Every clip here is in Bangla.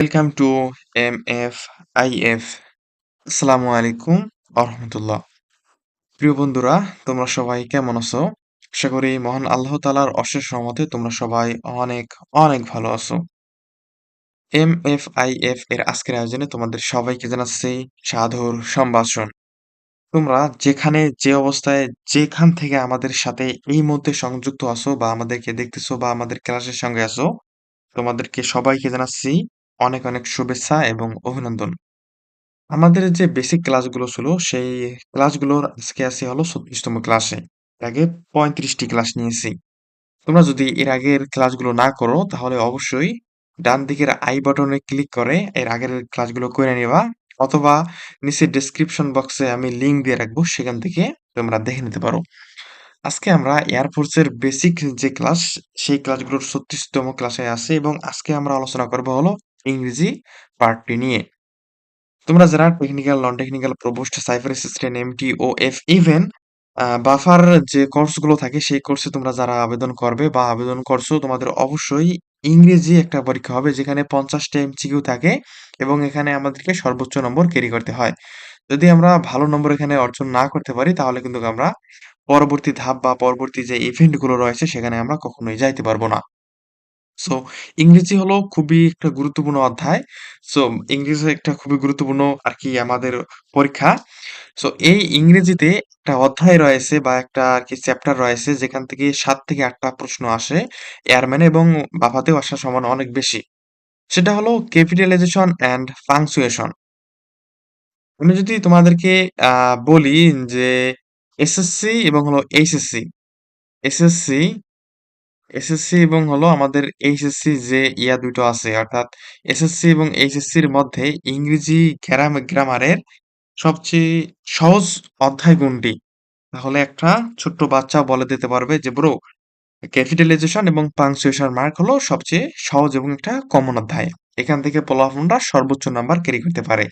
Welcome to MFIF। আসসালামু আলাইকুম আরহামতুল্লাহ। প্রিয় বন্ধুরা, তোমরা সবাই কেমন আছো? আশা করি মহান আল্লাহ তাআলার অশেষ রহমতে তোমরা সবাই অনেক অনেক ভালো আছো। MFIF এর আজকের আয়োজনে তোমাদের সবাইকে জানাচ্ছি সাদর সম্ভাষণ। তোমরা যেখানে যে অবস্থায় যেখান থেকে আমাদের সাথে এই মুহূর্তে সংযুক্ত আছো বা আমাদেরকে দেখতেছো বা আমাদের ক্লাসের সঙ্গে আছো, তোমাদেরকে সবাইকে জানাচ্ছি অনেক অনেক শুভেচ্ছা এবং অভিনন্দন। আমাদের যে বেসিক ক্লাসগুলো ছিল, সেই ক্লাসগুলোর আজকে আছি হলো ৩৬তম ক্লাসে। এর আগে ৩৫ টি ক্লাস নিয়েছি। তোমরা যদি এর আগের ক্লাসগুলো না করো, তাহলে অবশ্যই ডান দিকের আই বাটনে ক্লিক করে এর আগের ক্লাসগুলো করে নিবা। অথবা নিচে ডেসক্রিপশন বক্সে আমি লিংক দিয়ে রাখবো, সেখান থেকে তোমরা দেখে নিতে পারো। আজকে আমরা এয়ারফোর্সের বেসিক যে ক্লাস, সেই ক্লাসগুলোর ৩৬তম ক্লাসে আছে এবং আজকে আমরা আলোচনা করব হলো ইংরেজি পার্টটি নিয়ে। তোমরা যারা technical, non technical, প্রবোস্ট, cipher assistant, এমটিওএফ, even buffer যে কোর্সগুলো থাকে সেই কোর্সে তোমরা যারা আবেদন করবে বা আবেদন করছো, তোমাদের অবশ্যই ইংরেজি একটা পরীক্ষা হবে যেখানে ৫০টা এমসিকিউ থাকে এবং এখানে আমাদেরকে সর্বোচ্চ নম্বর ক্যারি করতে হয়। যদি আমরা ভালো নম্বর এখানে অর্জন না করতে পারি, তাহলে কিন্তু আমরা পরবর্তী ধাপ বা পরবর্তী যে ইভেন্ট গুলো রয়েছে সেখানে আমরা কখনোই যাইতে পারবো না। সো ইংরেজি হলো খুবই একটা গুরুত্বপূর্ণ অধ্যায়। সো ইংরেজি একটা খুবই গুরুত্বপূর্ণ আরকি আমাদের পরীক্ষা। সো এই ইংরেজিতে একটা অধ্যায় রয়েছে বা একটা আরকি চ্যাপ্টার রয়েছে যেখান থেকে ৭ থেকে ৮ টা প্রশ্ন আসে। এয়ারম্যান এবং বাফাতেও আসার সম্ভাবনা অনেক বেশি। সেটা হলো ক্যাপিটালাইজেশন অ্যান্ড পাংচুয়েশন। আমি যদি তোমাদেরকে আ বলি যে এসএসসি এবং হলো এইচএসসি, এসএসসি এসএসসি এবং হলো আমাদের এইচএসসি যে ২ টো আছে, অর্থাৎ এসএসসি এবং এইচএসসির মধ্যে ইংরেজি গ্রামারের সবচেয়ে সহজ অধ্যায় কোনটি? তাহলে একটা ছোট্ট বাচ্চা বলে দিতে পারবে যে, "ব্রো, ক্যাপিটালাইজেশন এবং পাংচুয়েশন মার্ক হলো সবচেয়ে সহজ এবং একটা কমন অধ্যায়। এখান থেকে পোলাপানরা সর্বোচ্চ নাম্বার ক্যারি করতে পারে।"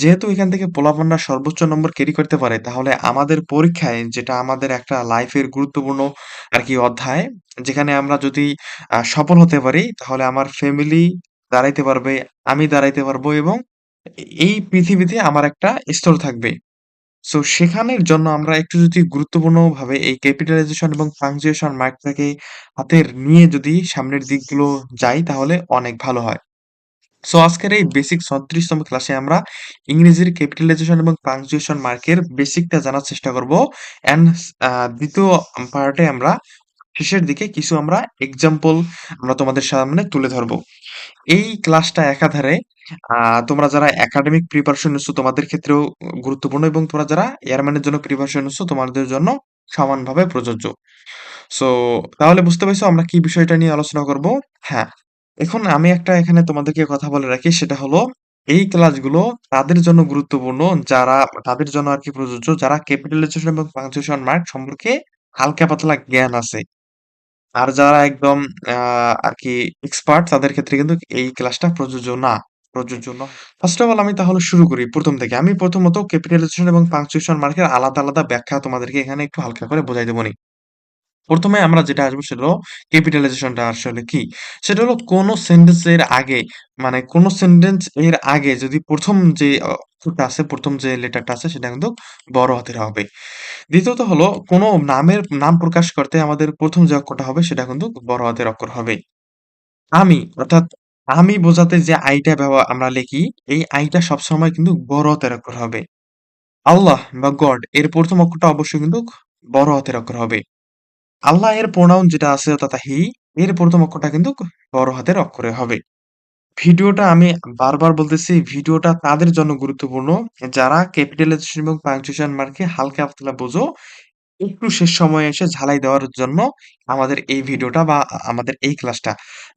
যেহেতু এখান থেকে পোলাপানরা সর্বোচ্চ নম্বর ক্যারি করতে পারে, তাহলে আমাদের পরীক্ষায় যেটা আমাদের একটা লাইফের গুরুত্বপূর্ণ আরকি অধ্যায়, যেখানে আমরা যদি সফল হতে পারি, তাহলে আমার ফ্যামিলি দাঁড়াইতে পারবে, আমি দাঁড়াইতে পারবো এবং এই পৃথিবীতে আমার একটা স্তর থাকবে। সো সেখানের জন্য আমরা একটু যদি গুরুত্বপূর্ণভাবে এই ক্যাপিটালাইজেশন এবং পাংচুয়েশন মার্কটাকে হাতের নিয়ে যদি সামনের দিকগুলো যাই, তাহলে অনেক ভালো হয়। সো আজকের এই বেসিক ৩৬তম ক্লাসে আমরা ইংরেজির ক্যাপিটালাইজেশন এবং পাংচুয়েশন মার্কের বেসিকটা জানার চেষ্টা করব। অ্যান্ড ২য় পার্টে আমরা শেষের দিকে কিছু আমরা এক্সাম্পল আমরা তোমাদের সামনে তুলে ধরব। এই ক্লাসটা একাধারে আ তোমরা যারা একাডেমিক প্রিপারেশন নিচ্ছ তোমাদের ক্ষেত্রেও গুরুত্বপূর্ণ এবং তোমরা যারা এয়ারম্যানের জন্য প্রিপারেশন নিচ্ছ তোমাদের জন্য সমানভাবে প্রযোজ্য। সো তাহলে বুঝতে পারছো আমরা কি বিষয়টা নিয়ে আলোচনা করব? হ্যাঁ, এখন আমি একটা এখানে তোমাদেরকে কথা বলে রাখি, সেটা হলো এই ক্লাসগুলো তাদের জন্য গুরুত্বপূর্ণ যারা, তাদের জন্য আরকি প্রযোজ্য যারা ক্যাপিটালাইজেশন এবং পাংচুয়েশন মার্ক সম্পর্কে হালকা পাতলা জ্ঞান আছে। আর যারা একদম আ আরকি এক্সপার্ট তাদের ক্ষেত্রে কিন্তু এই ক্লাসটা প্রযোজ্য নয়। ফার্স্ট অফ অল আমি তাহলে শুরু করি ১ম থেকে। আমি প্রথমত ক্যাপিটালাইজেশন এবং পাংচুয়েশন মার্কের আলাদা, আলাদা ব্যাখ্যা তোমাদেরকে এখানে একটু হালকা করে বোঝাই দেবনি। ১ম এ আমরা যেটা আসবো সেটা হলো ক্যাপিটালাইজেশনটা আসলে কি? সেটা হলো কোন সেন্টেন্স এর আগে, মানে কোন সেন্টেন্স এর আগে যদি ১ম যে অক্ষরটা আছে, ১ম যে লেটারটা আছে সেটা কিন্তু বড় হাতের হবে। দ্বিতীয়ত হলো কোন নাম প্রকাশ করতে আমাদের ১ম যে অক্ষরটা হবে সেটা কিন্তু বড় হাতের অক্ষর হবে। আমি অর্থাৎ আমি বোঝাতে যে আইটা আমরা লিখি, এই আইটা সবসময় কিন্তু বড় হাতের অক্ষর হবে। আল্লাহ বা গড এর ১ম অক্ষরটা অবশ্যই কিন্তু বড় হাতের অক্ষর হবে। আল্লাহ এর প্রোনাউন যেটা আছে অর্থাৎ হি, এর ১ম অক্ষরটা কিন্তু বড় হাতের অক্ষরে হবে। ভিডিওটা আমি বারবার বলতেছি, ভিডিওটা তাদের জন্য গুরুত্বপূর্ণ যারা ক্যাপিটালাইজেশন এবং পাংচুয়েশন মার্কে হালকা পাতলা বোঝো। একটু শেষ সময়ে এসে ঝালাই দেওয়ার জন্য আমাদের এই ভিডিওটা বা আমাদের এই ক্লাসটা।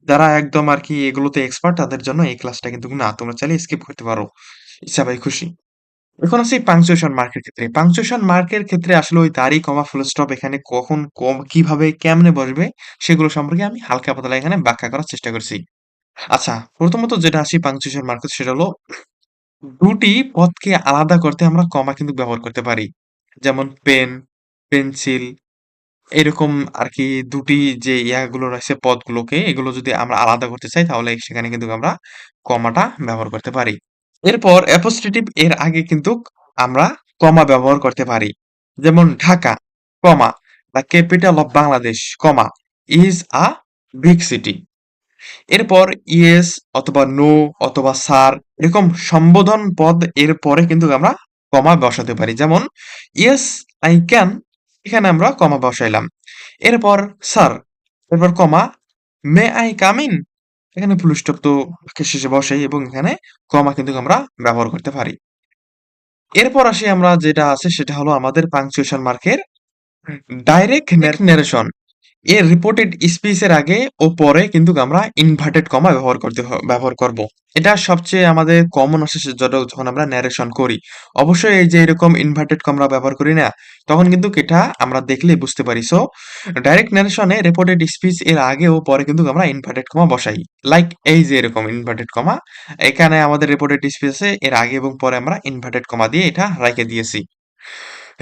যারা একদম আরকি এগুলোতে এক্সপার্ট তাদের জন্য এই ক্লাসটা কিন্তু না। তোমরা চাইলে স্কিপ করতে পারো। ইচ্ছা ভাই খুশি। এখন আসি পাংচুয়েশন মার্কের ক্ষেত্রে। পাংচুয়েশন মার্কের ক্ষেত্রে আসলে ওই দাঁড়ি, কমা, ফুল স্টপ এখানে কখন কিভাবে কেমনে বসবে সেগুলো সম্পর্কে আমি হালকা পাতলা এখানে ব্যাখ্যা করার চেষ্টা করছি। আচ্ছা, প্রথমত যেটা আসি পাংচুয়েশন মার্কেট সেটা হলো ২ টি পদকে আলাদা করতে আমরা কমা কিন্তু ব্যবহার করতে পারি। যেমন পেন, পেন্সিল এরকম আরকি ২ টি যে ইয়াগুলো রয়েছে পদগুলোকে, এগুলো যদি আমরা আলাদা করতে চাই তাহলে সেখানে কিন্তু আমরা কমাটা ব্যবহার করতে পারি। এরপর অ্যাপোস্ট্রোফ এর আগে কিন্তু আমরা কমা ব্যবহার করতে পারি। যেমন Dhaka, comma, the capital of Bangladesh, comma, is a big city. এরপর ইয়েস অথবা নো অথবা স্যার এরকম সম্বোধন পদ এর পরে কিন্তু আমরা কমা বসাতে পারি। যেমন ইয়েস আই ক্যান, এখানে আমরা কমা বসাইলাম। এরপর স্যার, এরপর কমা, মে আই কাম ইন, এখানে ফুল স্টপ তো বাক্যের শেষে বসাই এবং এখানে কমা কিন্তু আমরা ব্যবহার করতে পারি। এরপর আসি আমরা যেটা আছে সেটা হলো আমাদের পাংচুয়েশন মার্কের ডাইরেক্ট ন্যারেশন। এর রিপোর্টেড স্পিচের আগে ও পরে কিন্তু আমরা ইনভার্টেড কমা ব্যবহার করব। এটা সবচেয়ে আমাদের কমন আসে যখন আমরা ন্যারেশন করি। অবশ্যই এই যে এরকম ইনভার্টেড কমা ব্যবহার করি না, তখন কিন্তু এটা আমরা দেখলেই বুঝতে পারি। সো ডাইরেক্ট ন্যারেশনে রিপোর্টেড স্পিচ এর আগে ও পরে কিন্তু আমরা ইনভার্টেড কমা বসাই। লাইক এই যে এরকম ইনভার্টেড কমা, এখানে আমাদের রিপোর্টেড স্পিচ আছে, এর আগে এবং পরে আমরা ইনভার্টেড কমা দিয়ে এটা রেখে দিয়েছি।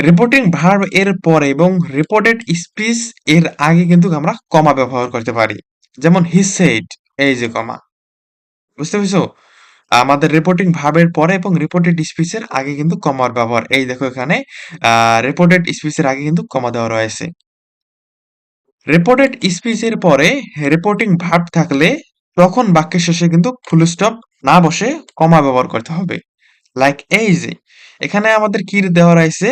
রিপোর্টিং ভার্ব এর পরে এবং রিপোর্টেড স্পিচ এর আগে কিন্তু আমরা কমা ব্যবহার করতে পারি। যেমন হি সেড, এই যে কমা, বুঝতে পেরেছো? আমাদের রিপোর্টিং ভার্বের পরে এবং রিপোর্টেড স্পিচের আগে কিন্তু কমার ব্যবহার। এই দেখো এখানে রিপোর্টেড স্পিচের আগে কিন্তু কমা দেওয়া রয়েছে। রিপোর্টেড স্পিচের পরে রিপোর্টিং ভার্ব থাকলে তখন বাক্যের শেষে কিন্তু ফুল স্টপ না বসে কমা ব্যবহার করতে হবে। লাইক এই যে এখানে আমাদের কি দেওয়া রয়েছে,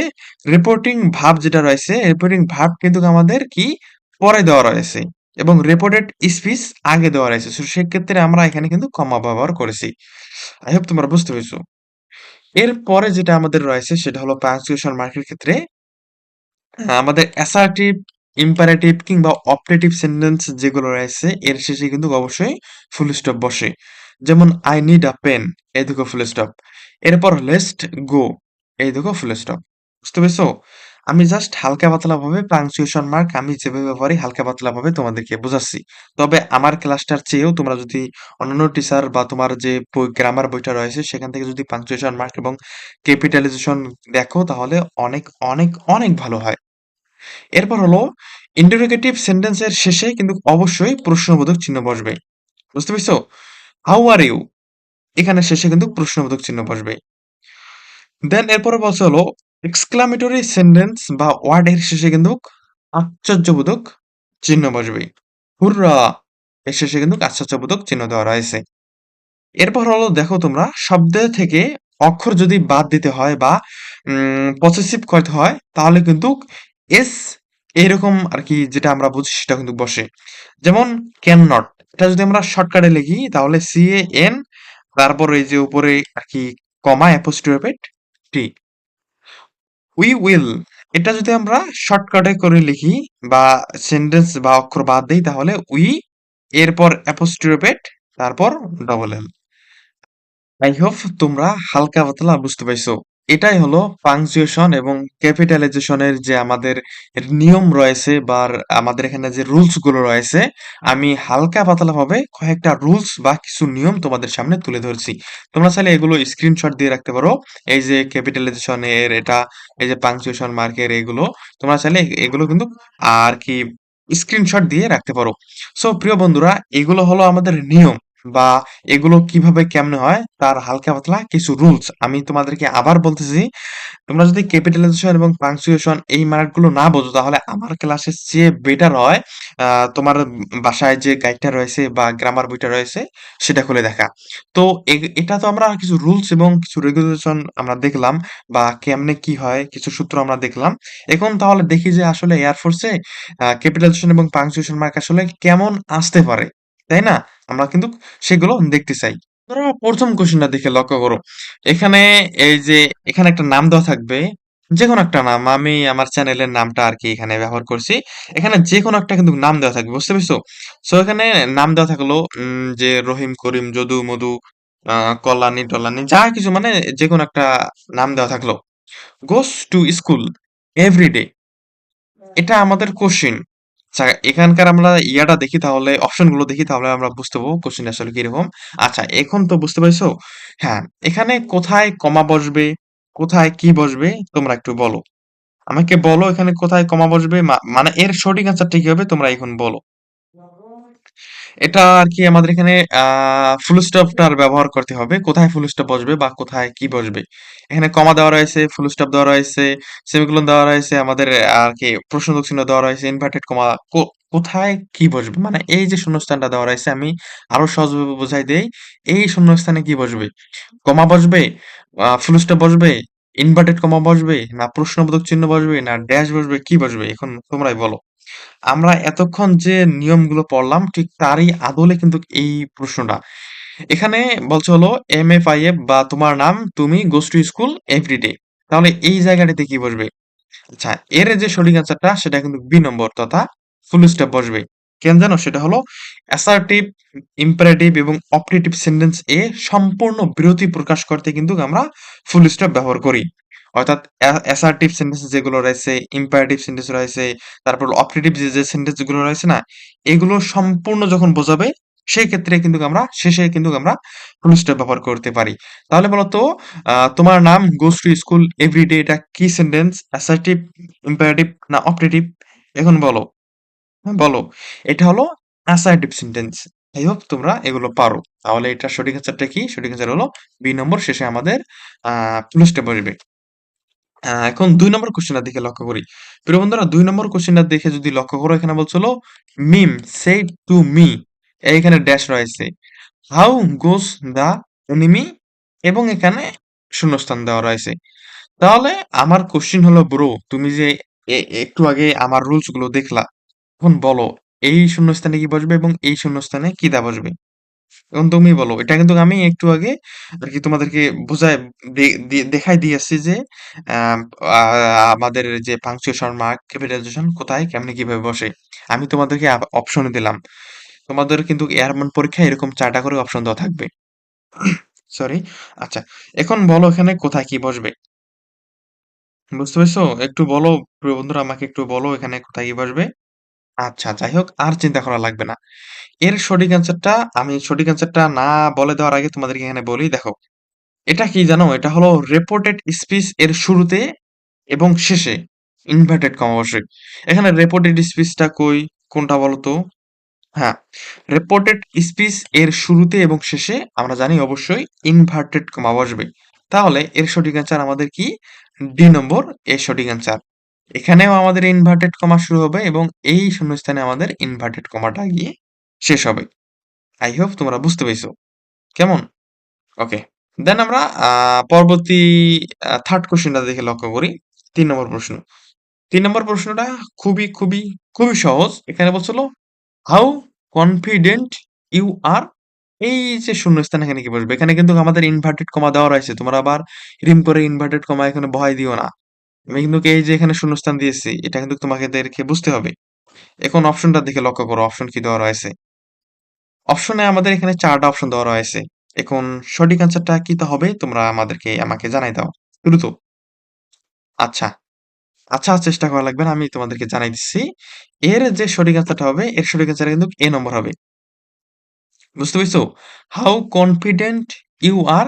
রিপোর্টিং ভার্ব যেটা রয়েছে, রিপোর্টিং ভার্ব কিন্তু আমাদের কি পরে দেওয়া রয়েছে এবং রিপোর্টেড স্পিচ আগে দেওয়া রয়েছে। সো সেক্ষেত্রে আমরা এখানে কিন্তু কমা ব্যবহার করেছি। আই হোপ তোমরা বুঝতে পেরেছো। এরপরে যেটা আমাদের রয়েছে সেটা হলো পাংচুয়েশন মার্কের ক্ষেত্রে আমাদের অ্যাসার্টিভ, ইম্পারেটিভ কিংবা অপটেটিভ সেন্টেন্স যেগুলো রয়েছে এর শেষে কিন্তু অবশ্যই ফুল স্টপ বসে। যেমন আই নিড আ পেন, এই দেখো ফুল স্টপ। এরপর লেটস গো, এই দেখো ফুল স্টপ। বুঝতে পেরেছো? আমি জাস্ট হালকা পাতলা ভাবে পাংচুয়েশন মার্ক আমি যেভাবে ব্যবহারি হালকা পাতলা ভাবে তোমাদেরকে বোঝাচ্ছি। তবে আমার ক্লাসটার চেয়েও তোমরা যদি অন্যান্য টিচার বা তোমার যে গ্রামার বইটা রয়েছে সেখান থেকে যদি পাংচুয়েশন মার্ক এবং ক্যাপিটালাইজেশন দেখো তাহলে অনেক অনেক অনেক ভালো হয়। এরপর হলো ইন্টারোগেটিভ সেন্টেন্সের শেষে কিন্তু অবশ্যই প্রশ্নবোধক চিহ্ন বসবে। বুঝতে পেরেছো? হাউ আর ইউ, এখানে শেষে কিন্তু প্রশ্নবোধক চিহ্ন বসবে। দেন এরপরে বলছে হলো এক্সক্লামেটরি সেন্টেন্স বা ওয়ার্ড এর শেষে কিন্তু আশ্চর্যবোধক চিহ্ন বসবে। হুররা, এর শেষে কিন্তু আশ্চর্যবোধক চিহ্ন দেওয়া রয়েছে। এরপর হলো দেখো তোমরা শব্দ থেকে অক্ষর যদি বাদ দিতে হয় বা পসেসিভ করতে হয় তাহলে কিন্তু এস এরকম আর কি যেটা আমরা বুঝি সেটা কিন্তু বসে। যেমন ক্যান নট, এটা যদি আমরা শর্টকাটে লিখি তাহলে CAN, তারপর এই যে উপরে আর কি কমা অ্যাপোস্ট্রোফেট টি। উই উইল, এটা যদি আমরা শর্টকাটে করে লিখি বা সেন্টেন্স বা অক্ষর বাদ দেই তাহলে উই, এরপর অ্যাপোস্ট্রোফেট, তারপর ডবল এল। আই হোপ তোমরা হালকা পাতলা বুঝতে পাইছো। এটাই হলো পাংচুয়েশন এবং ক্যাপিটালাইজেশনের যে আমাদের নিয়ম রয়েছে বা আমাদের এখানে যে রুলস গুলো রয়েছে, আমি হালকা পাতলা ভাবে কয়েকটা রুলস বা কিছু নিয়ম তোমাদের সামনে তুলে ধরছি। তোমরা চাইলে এগুলো স্ক্রিনশট দিয়ে রাখতে পারো। এই যে ক্যাপিটালাইজেশন এর এটা, এই যে পাংচুয়েশন মার্কের এগুলো, তোমরা চাইলে এগুলো কিন্তু আর কি স্ক্রিনশট দিয়ে রাখতে পারো। সো প্রিয় বন্ধুরা, এগুলো হলো আমাদের নিয়ম বা এগুলো কিভাবে কেমনে হয় তার হালকা পাতলা কিছু রুলস আমি তোমাদেরকে আবার বলতেছি। তোমরা যদি ক্যাপিটালাইজেশন এবং পাংচুয়েশন এই মার্কগুলো না বোঝো তাহলে আমার ক্লাসের চেয়ে বেটার হয় তোমার বাসায় যে গাইডটা রয়েছে বা গ্রামার বইটা রয়েছে সেটা খুলে দেখা। তো এটা তো আমরা কিছু রুলস এবং কিছু রেগুলেশন আমরা দেখলাম বা কেমনে কি হয় কিছু সূত্র আমরা দেখলাম। এখন তাহলে দেখি যে আসলে এয়ারফোর্সে ক্যাপিটালাইজেশন এবং পাংচুয়েশন মার্ক আসলে কেমন আসতে পারে, তাই না? আমরা কিন্তু সেগুলো দেখতে চাই। ধরো প্রথম কোশ্চেনটা দেখে লক্ষ্য করো। এখানে এই যে এখানে একটা নাম দেওয়া থাকবে, যেকোনো একটা নাম, আমি আমার চ্যানেলের নামটা আর কি এখানে ব্যবহার করছি। এখানে যেকোনো একটা কিন্তু নাম দেওয়া থাকবে, বুঝতে পেরেছো? সো এখানে নাম দেওয়া থাকলো যে রহিম, করিম, যদু, মধু, কল্যাণী টল্যাণী যা কিছু মানে যেকোনো একটা নাম দেওয়া থাকলো। গোস টু স্কুল এভরিডে, এটা আমাদের কোশ্চেন। আচ্ছা, এখানকার আমরা ইয়াটা দেখি তাহলে অপশন গুলো দেখি তাহলে আমরা বুঝতে পারবো কোশ্চেন আসলে কিরকম। আচ্ছা, এখন তো বুঝতে পারছো। হ্যাঁ, এখানে কোথায় কমা বসবে, কোথায় কি বসবে তোমরা একটু বলো। আমাকে বলো এখানে কোথায় কমা বসবে, মানে এর সঠিক আনসারটা কি হবে তোমরা এখন বলো। এটা আরকি আমাদের এখানে ফুল স্টপটার ব্যবহার করতে হবে। কোথায় ফুল স্টপ বসবে বা কোথায় কি বসবে। এখানে কমা দেওয়া রয়েছে, ফুল স্টপ দেওয়া রয়েছে, সেমিকোলন দেওয়া রয়েছে, আমাদের আরকি প্রশ্নবোধক চিহ্ন দেওয়া রয়েছে, ইনভার্টেড কমা কোথায় কি বসবে? মানে এই যে শূন্যস্থানটা দেওয়া রয়েছে আমি আরো সহজভাবে বুঝাই দেই। এই শূন্যস্থানে কি বসবে? কমা বসবে, ফুল স্টপ বসবে, ইনভার্টেড কমা বসবে, না প্রশ্নবোধক চিহ্ন বসবে, না ড্যাশ বসবে, কি বসবে? এখন তোমরাই বলো। আমরা এতক্ষণ যে নিয়মগুলো পড়লাম ঠিক তারই আদলে কিন্তু এই প্রশ্নটা। এখানে বলছে হলো MFIF বা তোমার নাম তুমি গোস টু স্কুল এভরিডে। তাহলে এই জায়গাটাতে কি বসবে? আচ্ছা, এর যে সঠিক অ্যান্সারটা সেটা কিন্তু বি নম্বর তথা ফুল স্টপ বসবে। কেন জানো? সেটা হলো অ্যাসার্টিভ, ইম্পারেটিভ এবং অপটেটিভ সেন্টেন্স এ সম্পূর্ণ বিরতি প্রকাশ করতে কিন্তু আমরা ফুল স্টপ ব্যবহার করি। অর্থাৎ অ্যাসার্টিভ সেন্টেন্স যেগুলো রয়েছে, ইম্পারেটিভ সেন্টেন্স রয়েছে, তারপর অপটেটিভ যে সেন্টেন্স গুলো রয়েছে না, এগুলো সম্পূর্ণ যখন বোঝাবে সেই ক্ষেত্রে কিন্তু আমরা শেষে কিন্তু আমরা ফুল স্টপ ব্যবহার করতে পারি। তাহলে বলতো তোমার নাম গোস টু স্কুল এভরিডে এটা কি সেন্টেন্স? অ্যাসার্টিভ, ইম্পারেটিভ না অপটেটিভ? এখন বলো, বলো। এটা হলো অ্যাসার্টিভ সেন্টেন্স। আই হোপ তোমরা এগুলো পারো। তাহলে এটার সঠিক অ্যান্সারটা কি? সঠিক অ্যান্সার হলো বি নম্বর শেষে আমাদের ফুল স্টপ বসবে। এখন ২ নম্বর কোয়েশ্চেনটা দিকে লক্ষ্য করি। প্রিয় বন্ধুরা ২ নম্বর কোয়েশ্চেনটা দেখে যদি লক্ষ্য করো এখানে বলছিল মিম সেড টু মি এইখানে ড্যাশ রয়েছে। হাউ গোস দ্য এনিমি এবং এখানে শূন্যস্থান দেওয়া রয়েছে। তাহলে আমার কোশ্চেন হলো ব্রো তুমি যে একটু আগে আমার রুলস গুলো দেখলা এখন বলো এই শূন্যস্থানে কি বসবে এবং এই শূন্যস্থানে কি দা বসবে এখন তুমি বলো এটা কিন্তু আমি একটু আগে আর কি তোমাদেরকে বোঝায় দেখাই দিয়েছি যে আম, আমাদের যে পাংচুয়েশন মার্ক ক্যাপিটালাইজেশন কোথায় কেমনে কিভাবে বসে আমি তোমাদেরকে অপশন দিলাম তোমাদের কিন্তু এয়ারম্যান পরীক্ষায় এরকম 4টা করে অপশন দেওয়া থাকবে সরি আচ্ছা এখন বলো এখানে কোথায় কি বসবে বুঝতে পেরেছো? একটু বলো প্রিয় বন্ধুরা আমাকে একটু বলো এখানে কোথায় কি বসবে? আচ্ছা যাই হোক আর চিন্তা করা লাগবে না। এর সঠিক অ্যান্সারটা আমি সঠিক অ্যান্সারটা না বলে দেওয়ার আগে তোমাদেরকে এখানে বলি দেখো। এটা কি জানো? এটা হলো রিপোর্টেড স্পিচ এর শুরুতে এবং শেষে ইনভার্টেড কমা বসে। এখানে রিপোর্টেড স্পিচটা কই? কোনটা বলো তো? হ্যাঁ, রিপোর্টেড স্পিচ এর শুরুতে এবং শেষে আমরা জানি অবশ্যই ইনভার্টেড কমা বসবে। তাহলে এর সঠিক অ্যান্সার আমাদের কি? ডি নম্বর এর সঠিক অ্যান্সার। এখানেও আমাদের ইনভার্টেড কমা শুরু হবে এবং এই শূন্যস্থানে আমাদের ইনভার্টেড কমাটা গিয়ে শেষ হবে। আই হোপ তোমরা বুঝতে পেরেছো। কেমন? ওকে। দেন আমরা পরবর্তী থার্ড কোয়েশ্চেনটা দেখে লক্ষ্য করি। ৩ নম্বর প্রশ্ন। ৩ নম্বর প্রশ্নটা খুবই সহজ। এখানে বলছিল হাউ কনফিডেন্ট ইউ আর এই যে শূন্যস্থান এখানে কি বসবে? এখানে কিন্তু আমাদের ইনভার্টেড কমা দেওয়া রয়েছে। তোমরা আবার রিম করে ইনভার্টেড কমা এখানে বহাই দিও না। আমি কিন্তু এই যে এখানে শূন্যস্থান দিয়েছি, এটা কিন্তু তোমাদেরকে বুঝতে হবে। এখন অপশনটা দিকে লক্ষ্য করো, অপশন কি দেওয়া রয়েছে? অপশনে আমাদের এখানে ৪ টা অপশন দেওয়া রয়েছে। এখন সঠিক অ্যান্সারটা কি তা হবে? তোমরা আমাকে জানাই দাও। দ্রুত। আচ্ছা, আচ্ছা চেষ্টা করা লাগবে না। আমি তোমাদেরকে জানাই দিচ্ছি। এর যে সঠিক অ্যান্সারটা হবে, এর সঠিক অ্যান্সার কিন্তু এ নম্বর হবে। বুঝতে পেরেছো? How confident you are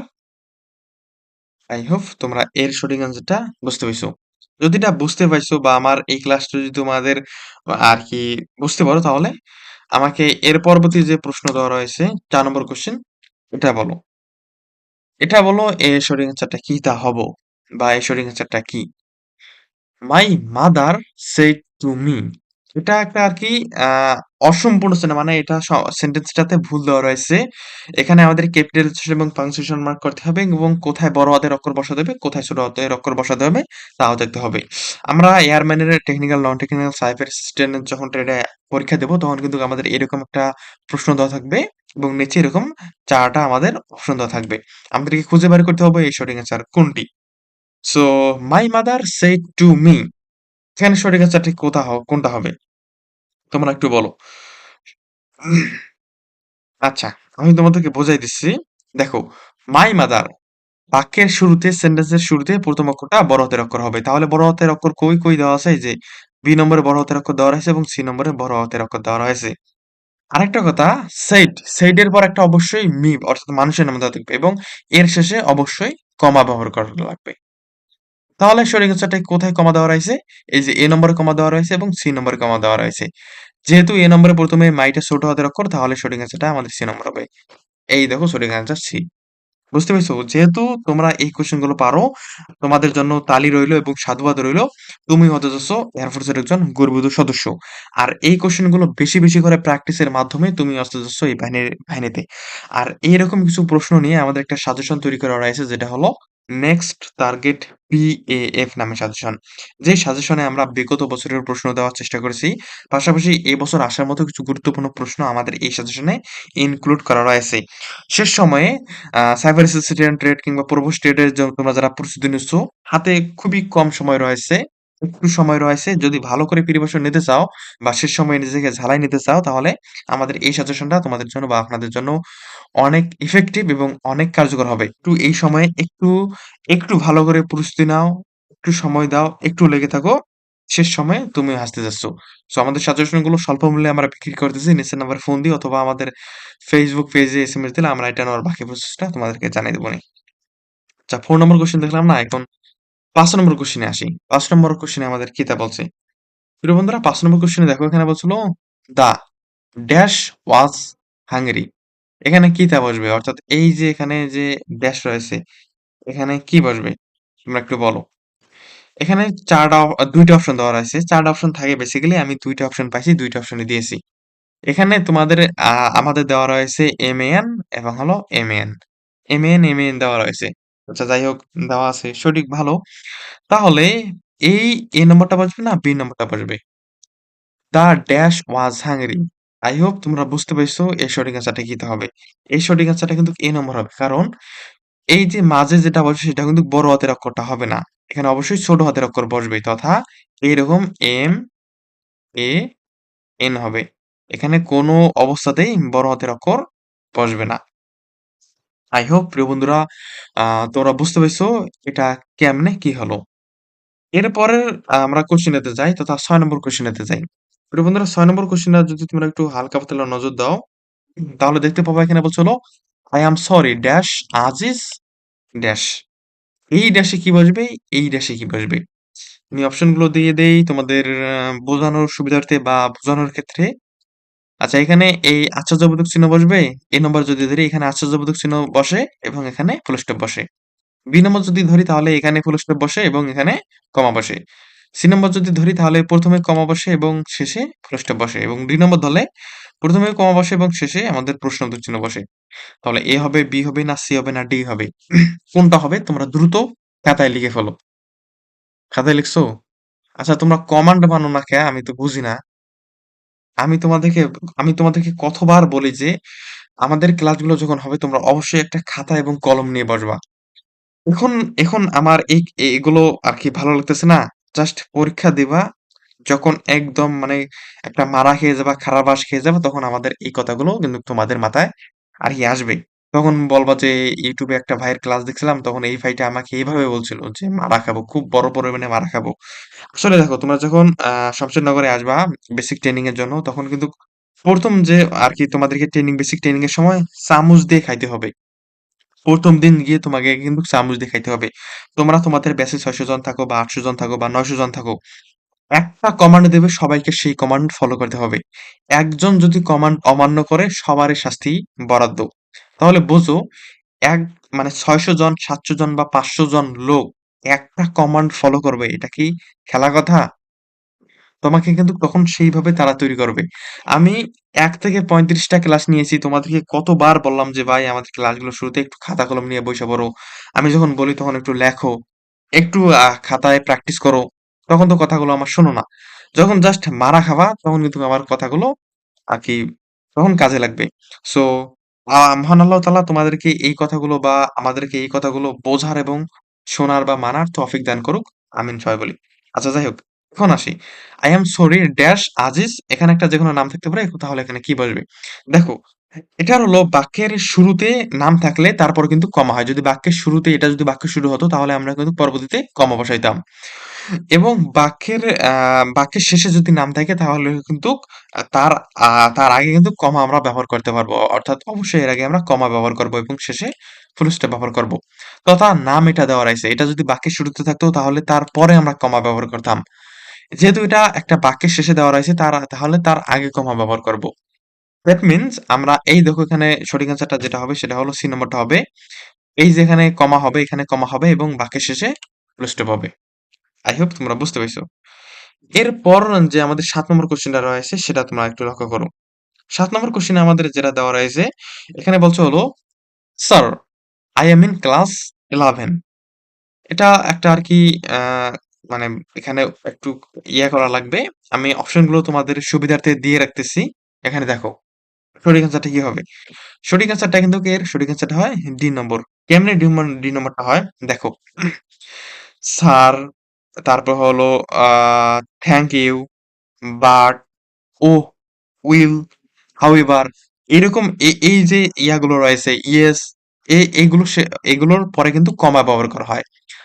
I hope তোমরা এর সঠিক অ্যান্সারটা বুঝতে পেরেছো। যদি এটা বুঝতে পারছো বা আমার এই ক্লাসটা যদি তোমাদের আর কি বুঝতে পারো তাহলে আমাকে এর পরবর্তী যে প্রশ্ন দেওয়া রয়েছে ৪ নম্বর কোয়েশ্চেন এটা বলো। এটা বলো এর সঠিক অ্যান্সারটা কি তা হবো বা এর সঠিক অ্যান্সারটা কি? My mother said to me এটা একটা আরকি আ অসম্পূর্ণ মানে এটা সেন্টেন্সটাতে ভুল দেওয়া রয়েছে। এখানে আমাদের ক্যাপিটালাইজেশন এবং পাংচুয়েশন মার্ক করতে হবে এবং কোথায় বড় হাতের অক্ষর বসাতে হবে, কোথায় ছোট হাতের অক্ষর বসাতে হবে তাও দেখতে হবে। আমরা এয়ারম্যানের technical, non technical, cipher assistant যখন ট্রেডে পরীক্ষা দেব তখন কিন্তু আমাদের এরকম একটা প্রশ্ন দেওয়া থাকবে এবং নিচে এরকম ৪ টা আমাদের অপশন দেওয়া থাকবে। আমাদেরকে খুঁজে বের করতে হবে এই সঠিক অ্যান্সার কোনটি। So my mother said to me এখানে সঠিক অ্যান্সার ঠিক কোনটা হবে? তোমরা একটু বলো। আচ্ছা, আমি তোমাদেরকে বোঝাই দিচ্ছি। দেখো, মাই মাদার বাক্যের শুরুতে সেন্টেন্সের শুরুতে ১ম অক্ষরটা বড় হাতের অক্ষর হবে। তাহলে বড় হাতের অক্ষর কই দেওয়া আছে? এই যে বি নম্বরে বড় হাতের অক্ষর দেওয়া রয়েছে এবং সি নম্বরে বড় হাতের অক্ষর দেওয়া রয়েছে। আরেকটা কথা সেইড এর পর একটা অবশ্যই মি অর্থাৎ মানুষের নাম দেওয়া থাকবে এবং এর শেষে অবশ্যই কমা ব্যবহার করা লাগবে। তাহলে সঠিক অ্যান্সারটা কোথায় কমা দেওয়া রয়েছে? এই যে এ নম্বরে কমা দেওয়া রয়েছে এবং সি নম্বরে কমা দেওয়া রয়েছে। যেহেতু এ নম্বরে ১ম এ মাইটা ছোট হাতের অক্ষর তাহলে সঠিক অ্যান্সারটা আমাদের সি নম্বর হবে। এই দেখো সঠিক অ্যান্সার সি। বুঝতে পেরেছো? যেহেতু তোমরা এই কোয়েশ্চেন গুলো পারো, তোমাদের জন্য তালি রইলো এবং সাধুবাদ রইলো। তুমি হতে যাচ্ছ এয়ারফোর্সের একজন গর্বিত সদস্য। আর এই কোয়েশ্চেন গুলো বেশি, বেশি করে প্র্যাকটিসের মাধ্যমে তুমি আসতে যাচ্ছ এই বাহিনীতে। আর এইরকম কিছু প্রশ্ন নিয়ে আমাদের একটা সাজেশন তৈরি করা হয়েছে যেটা হলো নেক্সট টার্গেট PAF নামে সাজেশন। যে সাজেশনে আমরা বিগত বছরের প্রশ্ন দেওয়ার চেষ্টা করেছি। পাশাপাশি এবছর আসার মতো কিছু গুরুত্বপূর্ণ প্রশ্ন আমাদের এই সাজেশনে ইনক্লুড করা রয়েছে। শেষ সময়ে সাইবার অ্যাসিস্ট্যান্ট ট্রেড কিংবা প্রভোস্ট ট্রেডের তোমরা যারা প্রস্তুতি নিচ্ছ, হাতে খুবই কম সময় রয়েছে। একটু সময় রয়েছে। যদি ভালো করে প্রিপারেশন নিতে চাও বা শেষ সময়ে নিজেকে ঝালাই নিতে চাও তাহলে আমাদের এই সাজেশনটা তোমাদের জন্য বা আপনাদের জন্য অনেক ইফেক্টিভ এবং অনেক কার্যকর হবে। একটু এই সময়ে একটু ভালো করে প্রস্তুতি নাও, একটু সময় দাও, একটু লেগে থাকো। শেষ সময়ে তুমিও হাসতে যাচ্ছ। সো আমাদের সাজেশন গুলো স্বল্প মূল্যে আমরা বিক্রি করতেছি। নিচের নাম্বারে ফোন দিয়ে অথবা আমাদের Facebook পেজে এসএমএস দিলে আমরা এটা নেওয়ার বাকি প্রসেসটা তোমাদেরকে জানাই দিবনি। আচ্ছা 4 নম্বর কোয়েশ্চেন দেখলাম না? এখন ৫ নম্বর কোয়েশ্চেনে আসি। ৫ নম্বর কোয়েশ্চেনে আমাদের কি তা বলছে? প্রিয় বন্ধুরা ৫ নম্বর কোয়েশ্চেনে দেখো এখানে বলছিল "দ্য ড্যাশ ওয়াজ হাঙ্গরি" এখানে কি তা বসবে? অর্থাৎ এই যে এখানে যে ড্যাশ রয়েছে, এখানে কি বসবে? তোমরা একটু বলো। এখানে ৪ টা ২ টা অপশন দেওয়া রয়েছে। ৪ টা অপশন থাকে বেসিক্যালি আমি ২ টা অপশন পাইছি, ২ টা অপশনই দিয়েছি। এখানে তোমাদের আমাদের দেওয়া রয়েছে MAN এবং হলো MAN। MAN দেওয়া রয়েছে। আচ্ছা যাই হোক দেওয়া আছে সঠিক ভালো। তাহলে এই A নম্বরটা বসবে না B নম্বরটা বসবে? The dash was Hungary. I hope তোমরা বুঝতে পেরেছো এর সঠিক অ্যান্সারটা কি হতে হবে। এই সঠিক অ্যান্সারটা কিন্তু A নম্বর হবে। কারণ এই যে মাঝে যেটা বসে সেটা কিন্তু বড় হাতের অক্ষরটা হবে না। এখানে অবশ্যই ছোট হাতের অক্ষর বসবে তথা এইরকম MAN হবে। এখানে কোনো অবস্থাতেই বড় হাতের অক্ষর বসবে না। আই হোপ প্রিয় বন্ধুরা আ তোমরা বুঝতে পেরেছো এটা কেমনে কি হলো। এরপরের আমরা কোয়েশ্চেনেতে যাই তথা ৬ নম্বর কোয়েশ্চেনেতে যাই। প্রিয় বন্ধুরা ৬ নম্বর কোয়েশ্চেনটা যদি তোমরা একটু হালকা পাতলা নজর দাও, তাহলে দেখতে পাবা এখানে বলছে হলো, "I am sorry dash Aziz dash" এই ড্যাশে কি বসবে? এই ড্যাশে কি বসবে? আমি অপশনগুলো দিয়ে দেই তোমাদের বোঝানোর সুবিধার্থে বা বোঝানোর ক্ষেত্রে। আচ্ছা এখানে এই আশ্চর্যবোধক চিহ্ন বসবে। এ নম্বর যদি ধরি এখানে আশ্চর্যবোধক চিহ্ন বসে এবং এখানে ফুল স্টপ বসে। বি নম্বর যদি ধরি তাহলে এখানে ফুল স্টপ বসে এবং এখানে কমা বসে। সি নম্বর যদি ধরি তাহলে ১ম এ কমা বসে এবং শেষে ফুল স্টপ বসে এবং ডি নম্বর ধরলে ১ম এ কমা বসে এবং শেষে আমাদের প্রশ্নবোধক চিহ্ন বসে। তাহলে এ হবে, বি হবে না সি হবে না ডি হবে? কোনটা হবে? তোমরা দ্রুত খাতায় লিখে ফেলো। খাতায় লিখছো? আচ্ছা তোমরা কমান্ড বানাও না কেয়া? আমি তো বুঝি না। আমি তোমাদেরকে আমি তোমাদেরকে কতবার বলি যে আমাদের ক্লাসগুলো যখন হবে তোমরা অবশ্যই একটা খাতা এবং কলম নিয়ে বসবা। এখন এখন আমার এগুলো আরকি ভালো লাগতেছে না। জাস্ট পরীক্ষা দিবা। যখন একদম মানে একটা মারা খেয়ে যাবা, খারাপ খেয়ে যাবা তখন আমাদের এই কথাগুলো কিন্তু তোমাদের মাথায় আরকি আসবে। তখন বলবা যে YouTube এ একটা ভাইয়ের ক্লাস দেখছিলাম তখন এই ভাইটা আমাকে এইভাবে বলছিল যে মারা খাবো। খুব বড় পরিমাণে মারা খাবো। আসলে দেখো তোমরা যখন শমশেরনগরে আসবা বেসিক ট্রেনিং এর জন্য তখন কিন্তু ১ম যে আরকি তোমাদেরকে বেসিক ট্রেনিং এর সময় চামচ দিয়ে খাইতে হবে। ১ম দিন গিয়ে তোমাকে কিন্তু চামচ দিয়ে খাইতে হবে। তোমরা তোমাদের ব্যাচে ৬০০ জন থাকো বা ৮০০ জন থাকো বা ৯০০ জন থাকো। একটা কমান্ড দেবে সবাইকে সেই কমান্ড ফলো করতে হবে। একজন যদি কমান্ড অমান্য করে সবারই শাস্তি বরাদ্দ। তাহলে বোঝো এক মানে ৬০০ জন, ৭০০ জন বা ৫০০ জন লোক একটা কমান্ড ফলো করবে। এটা কি খেলার কথা? তোমাকে কিন্তু তখন সেইভাবে তারা তৈরি করবে। আমি ১ থেকে ৩৫ টা ক্লাস নিয়েছি। তোমাদেরকে কতবার বললাম যে, "ভাই আমাদের ক্লাসগুলো শুরুতে একটু খাতা কলম নিয়ে বইসা পড়ো।" আমি যখন বলি তখন একটু লেখো। একটু খাতায় প্র্যাকটিস করো। তখন তো কথাগুলো আমার শোনো না। যখন জাস্ট মারা খাবা তখন কিন্তু আমার কথাগুলো আরকি তখন কাজে লাগবে। সো মহান আল্লাহ তাআলা তোমাদেরকে এই কথাগুলো বা আমাদেরকে এই কথাগুলো বোঝার এবং শোনার বা মানার তৌফিক দান করুক। আমিন সবাই বলি। আচ্ছা যাই হোক, এখন আসি। I am sorry dash Aziz এখানে একটা যেকোনো নাম থাকতে পারে তাহলে এখানে কি বসবে? দেখো, এটার হলো বাক্যের শুরুতে নাম থাকলে তারপর কিন্তু কমা হয়। যদি বাক্যের শুরুতে এটা যদি বাক্য শুরু হতো তাহলে আমরা কিন্তু পরবর্তীতে কমা বসাইতাম। এবং বাক্যের শেষে যদি নাম থাকে তাহলে কিন্তু আ তার আ তার আগে কিন্তু কমা আমরা ব্যবহার করতে পারবো। অর্থাৎ অবশ্যই এর আগে আমরা কমা ব্যবহার করব এবং শেষে ফুল স্টপ ব্যবহার করব। তথা নাম এটা দেওয়া রয়েছে। এটা যদি বাক্যের শুরুতে থাকতো তাহলে তারপরে আমরা কমা ব্যবহার করতাম। যেহেতু এটা একটা বাক্যের শেষে দেওয়া রয়েছে তাহলে তার আগে কমা ব্যবহার করব। দ্যাট মিনস আমরা এই দেখো এখানে সঠিক অ্যান্সারটা যেটা হবে সেটা হলো সি নম্বরটা হবে। এই যে এখানে কমা হবে, এখানে কমা হবে এবং বাক্যের শেষে ফুল স্টপ হবে। আই হোপ তোমরা বুঝতে পারছো। এরপর যে আমাদের ৭ নম্বর কোয়েশ্চেনটা রয়েছে সেটা তোমরা একটু লক্ষ্য করো। ৭ নম্বর কোয়েশ্চেনে আমাদের যেটা দেওয়া রয়েছে, এখানে বলছে হলো, "sir, I am in class 11" এটা একটা আরকি আ মানে এখানে একটু করা লাগবে। আমি অপশনগুলো তোমাদের সুবিধার্থে দিয়ে রাখতেছি। এখানে দেখো, সঠিক অ্যান্সারটা কি হবে? সঠিক অ্যান্সারটা কিন্তু সঠিক অ্যান্সারটা হয় ডি নম্বর। কেমনে ডি নম্বরটা হয়? দেখো, স্যার, তারপর হলো ah thank you, but, oh, well, however এরকম এই যে ইয়াগুলো রয়েছে, ইয়েস, এইগুলো এগুলোর পরে কিন্তু কমা ব্যবহার করা হয়।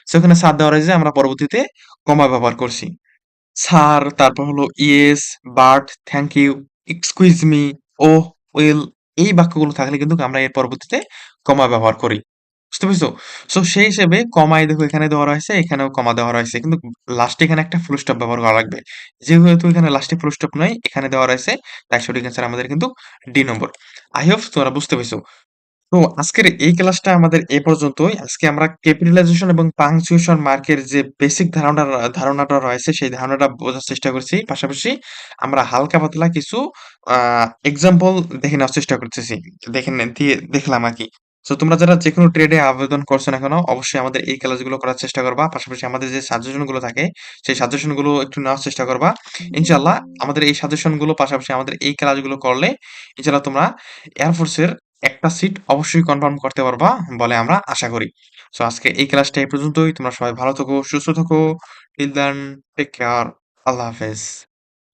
সো এখানে স্যার দেওয়া রয়েছে, আমরা পরবর্তীতে কমা ব্যবহার করছি। স্যার, তারপর হলো yes, but, thank you, excuse me, oh, will এই বাক্যগুলো থাকলে কিন্তু আমরা এর পরবর্তীতে কমা ব্যবহার করি। বুঝতে পেরেছো? সো সেই হিসেবে কমায় দেখো এখানে দেওয়া রয়েছে, এখানেও কমা দেওয়া রয়েছে। কিন্তু লাস্টে এখানে একটা ফুল স্টপ ব্যবহার করা লাগবে। যেহেতু এখানে লাস্টে ফুল স্টপ নাই, এখানে দেওয়া রয়েছে, তাই সঠিক অ্যান্সার আমাদের কিন্তু ডি নম্বর। আই হোপ তোমরা বুঝতে পেরেছো। তো আজকের এই ক্লাসটা আমাদের এ পর্যন্তই। আজকে আমরা ক্যাপিটালাইজেশন এবং পাংচুয়েশন মার্কের যে বেসিক ধারণাটা রয়েছে সেই ধারণাটা বোঝার চেষ্টা করছি। পাশাপাশি আমরা হালকা পাতলা কিছু আ এক্সাম্পল দেখে নেওয়ার চেষ্টা করতেছি। দেখলাম আরকি। সো তোমরা যারা যেকোনো ট্রেডে আবেদন করছো না কেন, অবশ্যই আমাদের এই ক্লাসগুলো করার চেষ্টা করবা। পাশাপাশি আমাদের যে সাজেশন গুলো থাকে, সেই সাজেশন গুলো একটু নেওয়ার চেষ্টা করবা। ইনশাআল্লাহ আমাদের এই সাজেশন গুলো পাশাপাশি আমাদের এই ক্লাসগুলো করলে ইনশাআল্লাহ তোমরা এয়ারফোর্সের একটা সিট অবশ্যই কনফার্ম করতে পারবা বলে আমরা আশা করি। সো আজকে এই ক্লাসটা এই পর্যন্তই। তোমরা সবাই ভালো থেকো, সুস্থ থেকো। Till then take care. আল্লাহ হাফেজ।